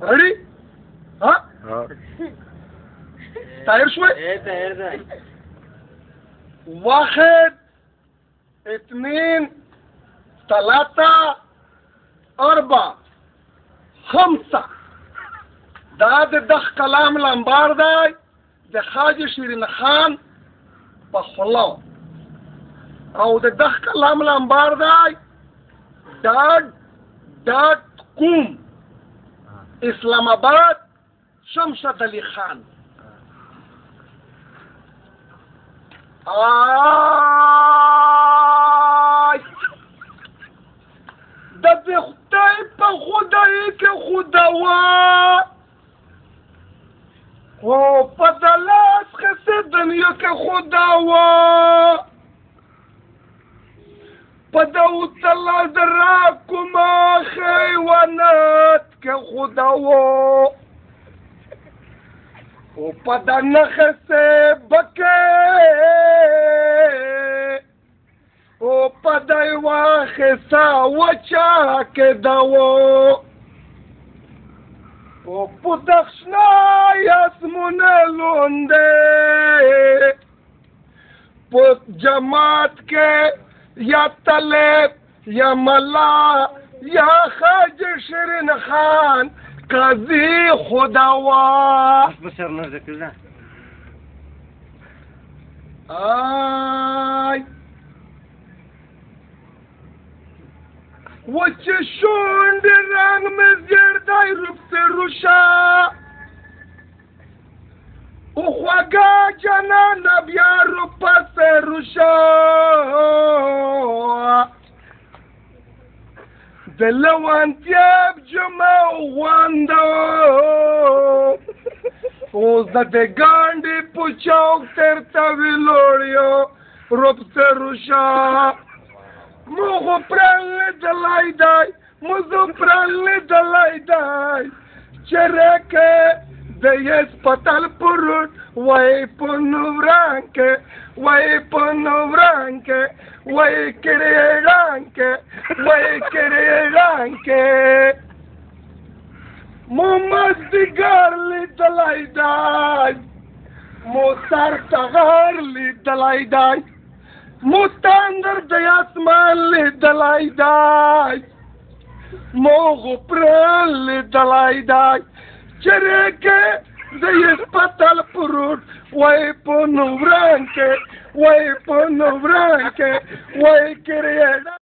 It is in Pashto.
ready ها طاير شوي ايه طاير ده 1 2 3 4 5 دا دخ كلام الانبار داي د حاجة شيرين خان بخلاو او دخ كلام الانبار داي داد قوم اسلام آباد شمشد علی خان آی د خدای په خدای کې خداوا او په دلاس خسه دنیا کې خداوا په داو تعالی درا کومه حیوانات کې خداوا او په دنه خسه بکه او په دای واخسا وچا کې داو او په دښنا یاسمونه لونده په جماعت کې یا طلب یا ملا یا خاج شیرین خان قاضی خداوا بشر نرجع كلها آی وچه شوند رنگ مزگردای رفت روشا او خواگا جنان بیا رو پس روشا دلوان تیب جمع واندو او زدگاندی پوچاو ترتاوی لوریو رو پس روشا موغو پرال دلای دای موزو پرال دلای دای چرکه دیس پتل پروت وای پنورانکه وای پنورانکه وای کریرانکه وای کریرانکه مو مزدگار لی دلای دای مو سرتغار لی دلای دای مستندر د اسمان لیدلای دای مو غپرل لیدلای دای چرکه د اسپتال پروت وای په نورانکه وای په نورانکه وای کریډا